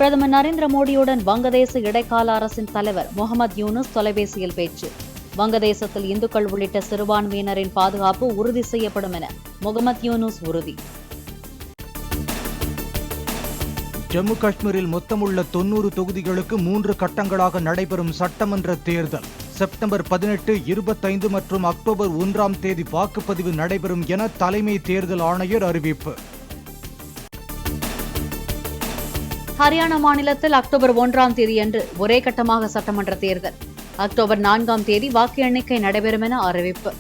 பிரதமர் நரேந்திர மோடியுடன் வங்கதேச இடைக்கால அரசின் தலைவர் முகமது யூனுஸ் தொலைபேசியில் பேச்சு. வங்கதேசத்தில் இந்துக்கள் உள்ளிட்ட சிறுபான்மையினரின் பாதுகாப்பு உறுதி செய்யப்படும் என முகமது யூனுஸ் உறுதி. ஜம்மு காஷ்மீரில் மொத்தமுள்ள 90 தொகுதிகளுக்கு 3 கட்டங்களாக நடைபெறும் சட்டமன்ற தேர்தல் செப்டம்பர் 18, 25 மற்றும் அக்டோபர் 1ஆம் தேதி வாக்குப்பதிவு நடைபெறும் என தலைமை தேர்தல் ஆணையர் அறிவிப்பு. ஹரியானா மாநிலத்தில் அக்டோபர் 1ஆம் தேதியன்று ஒரே கட்டமாக சட்டமன்ற தேர்தல். அக்டோபர் 4ஆம் தேதி வாக்கு எண்ணிக்கை நடைபெறும் என அறிவிப்பு.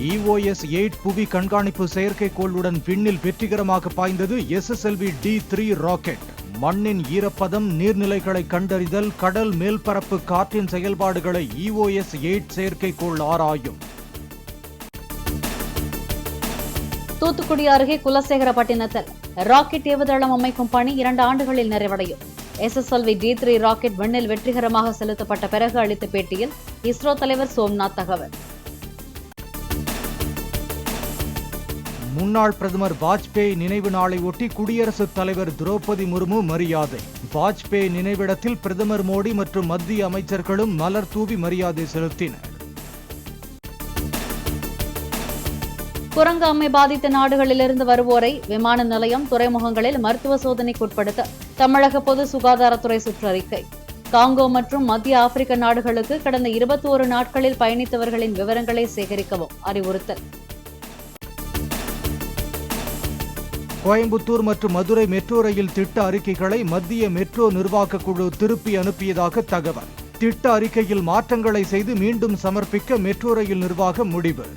EOS 8 புவி கண்காணிப்பு செயற்கைக்கோளுடன் விண்ணில் வெற்றிகரமாக பாய்ந்தது SSLV-D3 ராக்கெட். மண்ணின் ஈரப்பதம், நீர்நிலைகளை கண்டறிதல், கடல் மேல்பரப்பு காற்றின் செயல்பாடுகளை EOS 8 செயற்கைக்கோள் ஆராயும். தூத்துக்குடி அருகே குலசேகரப்பட்டினத்தில் ராக்கெட் ஏவுதளம் அமைக்கும் பணி 2 ஆண்டுகளில் நிறைவடையும். SSLV-D3 ராக்கெட் விண்ணில் வெற்றிகரமாக செலுத்தப்பட்ட பிறகு அளித்த பேட்டியில் இஸ்ரோ தலைவர் சோம்நாத் தகவல். முன்னாள் பிரதமர் வாஜ்பேயி நினைவு நாளை ஒட்டி குடியரசுத் தலைவர் திரௌபதி முர்மு மரியாதை. வாஜ்பேயி நினைவிடத்தில் பிரதமர் மோடி மற்றும் மத்திய அமைச்சர்களும் மலர் தூவி மரியாதை செலுத்தினர். குரங்கு அம்மை பாதித்த நாடுகளிலிருந்து வருவோரை விமான நிலையம், துறைமுகங்களில் மருத்துவ சோதனைக்கு உட்படுத்த தமிழக பொது சுகாதாரத்துறை சுற்றறிக்கை. காங்கோ மற்றும் மத்திய ஆப்பிரிக்க நாடுகளுக்கு கடந்த 21 நாட்களில் பயணித்தவர்களின் விவரங்களை சேகரிக்கவும் அறிவுறுத்தல். கோயம்புத்தூர் மற்றும் மதுரை மெட்ரோ ரயில் திட்ட அறிக்கைகளை மத்திய மெட்ரோ நிர்வாக குழு திருப்பி அனுப்பியதாக தகவல். திட்ட அறிக்கையில் மாற்றங்களை செய்து மீண்டும் சமர்ப்பிக்க மெட்ரோ ரயில் நிர்வாகம் முடிவு.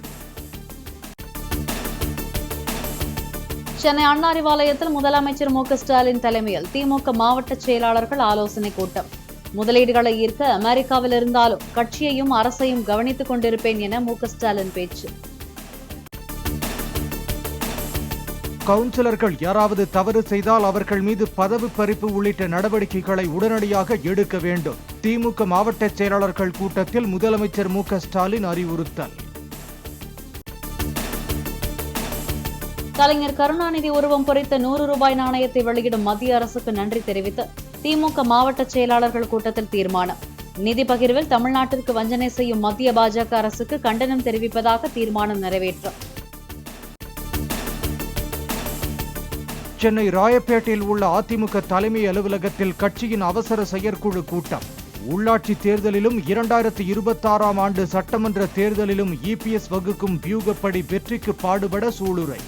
சென்னை அண்ணா அறிவாலயத்தில் முதலமைச்சர் மு.க. ஸ்டாலின் தலைமையில் திமுக மாவட்ட செயலாளர்கள் ஆலோசனை கூட்டம். முதலீடுகளை ஈர்க்க அமெரிக்காவில் இருந்தாலும் கட்சியையும் அரசையும் கவனித்துக் கொண்டிருப்பேன் என மு.க. ஸ்டாலின் பேச்சு. கவுன்சிலர்கள் யாராவது தவறு செய்தால் அவர்கள் மீது பதவி பறிப்பு உள்ளிட்ட நடவடிக்கைகளை உடனடியாக எடுக்க வேண்டும். திமுக மாவட்ட செயலாளர்கள் கூட்டத்தில் முதலமைச்சர் மு.க. ஸ்டாலின் அறிவுறுத்தல். கலைஞர் கருணாநிதி உருவம் பொறித்த 100 ரூபாய் நாணயத்தை வெளியிடும் மத்திய அரசுக்கு நன்றி தெரிவித்து திமுக மாவட்ட செயலாளர்கள் கூட்டத்தில் தீர்மானம். நிதி பகிர்வில் தமிழ்நாட்டிற்கு வஞ்சனை செய்யும் மத்திய பாஜக அரசுக்கு கண்டனம் தெரிவிப்பதாக தீர்மானம் நிறைவேற்றம். சென்னை ராயப்பேட்டையில் உள்ள அதிமுக தலைமை அலுவலகத்தில் கட்சியின் அவசர செயற்குழு கூட்டம். உள்ளாட்சி தேர்தலிலும் 2026ஆம் ஆண்டு சட்டமன்ற தேர்தலிலும் EPS வகுக்கும் வியூகப்படி வெற்றிக்கு பாடுபட சூளுரை.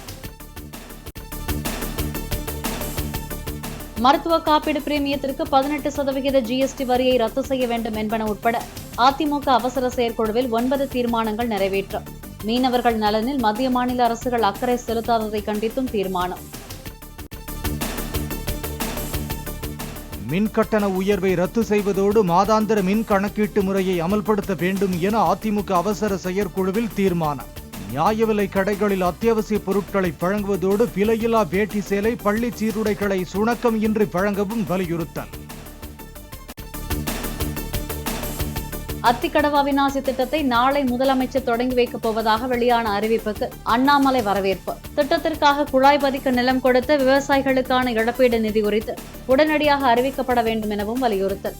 மருத்துவ காப்பீடு பிரீமியத்திற்கு 18% GST வரியை ரத்து செய்ய வேண்டும் என்பன உட்பட அதிமுக அவசர செயற்குழுவில் 9 தீர்மானங்கள் நிறைவேற்றம். மீனவர்கள் நலனில் மத்திய மாநில அரசுகள் அக்கறை செலுத்தாததை கண்டித்தும் தீர்மானம். மின் கட்டண உயர்வை ரத்து செய்வதோடு மாதாந்திர மின் கணக்கீட்டு முறையை அமல்படுத்த வேண்டும் என அதிமுக அவசர செயற்குழுவில் தீர்மானம். நியாய விலை கடைகளில் அத்தியாவசிய பொருட்களை வழங்குவதோடு விலையில்லா வேட்டி சேலை, பள்ளி சீருடைகளை சுணக்கம் இன்றி வழங்கவும் வலியுறுத்தல். அத்திக்கடவு அவிநாசி திட்டத்தை நாளை முதலமைச்சர் தொடங்கி வைக்கப் போவதாக வெளியான அறிவிப்புக்கு அண்ணாமலை வரவேற்பு. திட்டத்திற்காக குழாய் பதிக்க நிலம் கொடுத்த விவசாயிகளுக்கான இழப்பீடு நிதி குறித்து உடனடியாக அறிவிக்கப்பட வேண்டும் எனவும் வலியுறுத்தல்.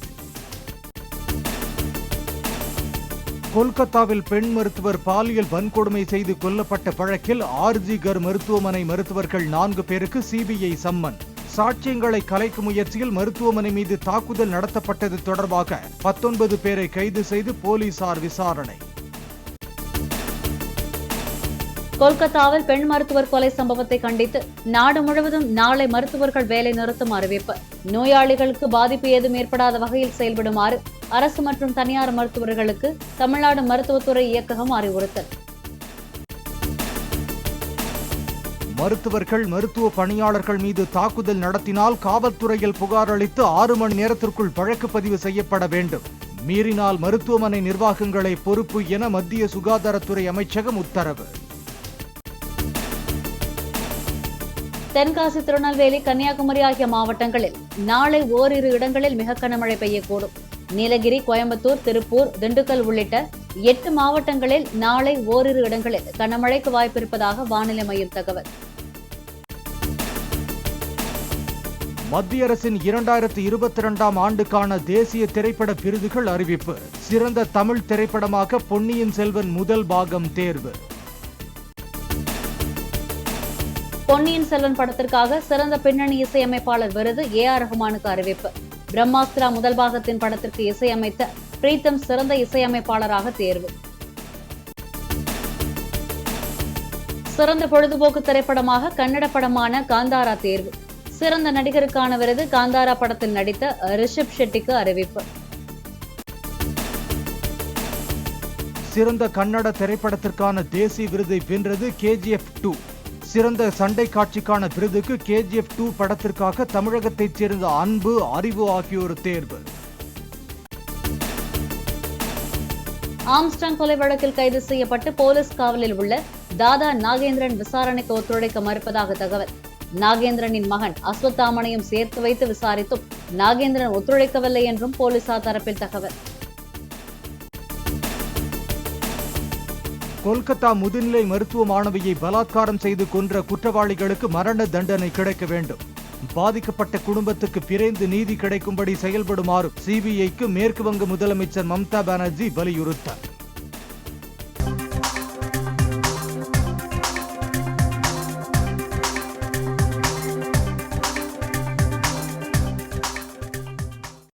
கொல்கத்தாவில் பெண் மருத்துவர் பாலியல் வன்கொடுமை செய்து கொல்லப்பட்ட வழக்கில் RG கர் மருத்துவமனை மருத்துவர்கள் 4 பேருக்கு CBI சம்மன். சாட்சியங்களை கலைக்கும் முயற்சியில் மருத்துவமனை மீது தாக்குதல் நடத்தப்பட்டது தொடர்பாக 19 பேரை கைது செய்து போலீசார் விசாரணை. கொல்கத்தாவில் பெண் மருத்துவர் கொலை சம்பவத்தை கண்டித்து நாடு முழுவதும் நாளை மருத்துவர்கள் வேலை நிறுத்தம் அறிவிப்பு. நோயாளிகளுக்கு பாதிப்பு ஏதும் ஏற்படாத வகையில் செயல்படுமாறு அரசு மற்றும் தனியார் மருத்துவர்களுக்கு தமிழ்நாடு மருத்துவத்துறை இயக்ககம் அறிவுறுத்தல். மருத்துவர்கள், மருத்துவ பணியாளர்கள் மீது தாக்குதல் நடத்தினால் காவல்துறையில் புகார் அளித்து 6 மணி நேரத்திற்குள் வழக்கு பதிவு செய்யப்பட வேண்டும். மீறினால் மருத்துவமனை நிர்வாகங்களே பொறுப்பு என மத்திய சுகாதாரத்துறை அமைச்சகம் உத்தரவு. தென்காசி, திருநெல்வேலி, கன்னியாகுமரி ஆகிய மாவட்டங்களில் நாளை ஓரிரு இடங்களில் மிக கனமழை பெய்யக்கூடும். நீலகிரி, கோயம்புத்தூர், திருப்பூர், திண்டுக்கல் உள்ளிட்ட 8 மாவட்டங்களில் நாளை ஓரிரு இடங்களில் கனமழைக்கு வாய்ப்பிருப்பதாக வானிலை மையம் தகவல். மத்திய அரசின் 2022ஆம் ஆண்டுக்கான தேசிய திரைப்பட விருதுகள் அறிவிப்பு. சிறந்த தமிழ் திரைப்படமாக பொன்னியின் செல்வன் முதல் பாகம் தேர்வு. பொன்னியின் செல்வன் படத்திற்காக சிறந்த பின்னணி இசையமைப்பாளர் விருது AR ரஹ்மானுக்கு அறிவிப்பு. பிரம்மாஸ்திரா முதல் பாகத்தின் படத்திற்கு இசையமைத்த பிரீத்தம் சிறந்த இசையமைப்பாளராக தேர்வு. சிறந்த பொழுதுபோக்கு திரைப்படமாக கன்னட படமான காந்தாரா தேர்வு. சிறந்த நடிகருக்கான விருது காந்தாரா படத்தில் நடித்த ரிஷப் ஷெட்டிக்கு அறிவிப்பு. சிறந்த கன்னட திரைப்படத்திற்கான தேசிய விருதை வென்றது KGF 2. சிறந்த சண்டை காட்சிக்கான விருதுக்கு KGF 2 படத்திற்காக தமிழகத்தைச் சேர்ந்த அன்பு, அறிவு ஆகியோர் தேர்வு. ஆம்ஸ்டாங் கொலை வழக்கில் கைது செய்யப்பட்டு போலீஸ் காவலில் உள்ள தாதா நாகேந்திரன் விசாரணைக்கு ஒத்துழைக்க மறுப்பதாக தகவல். நாகேந்திரனின் மகன் அஸ்வத்தாமனையும் சேர்த்து வைத்து விசாரித்தும் நாகேந்திரன் ஒத்துழைக்கவில்லை என்றும் போலீசார் தரப்பில் தகவல். கொல்கத்தா முதுநிலை மருத்துவ மாணவியை பலாத்காரம் செய்து கொன்ற குற்றவாளிகளுக்கு மரண தண்டனை கிடைக்க வேண்டும். பாதிக்கப்பட்ட குடும்பத்துக்கு விரைந்து நீதி கிடைக்கும்படி செயல்படுமாறு CBIக்கு மேற்கு வங்க முதலமைச்சர் மம்தா பானர்ஜி வலியுறுத்தார்.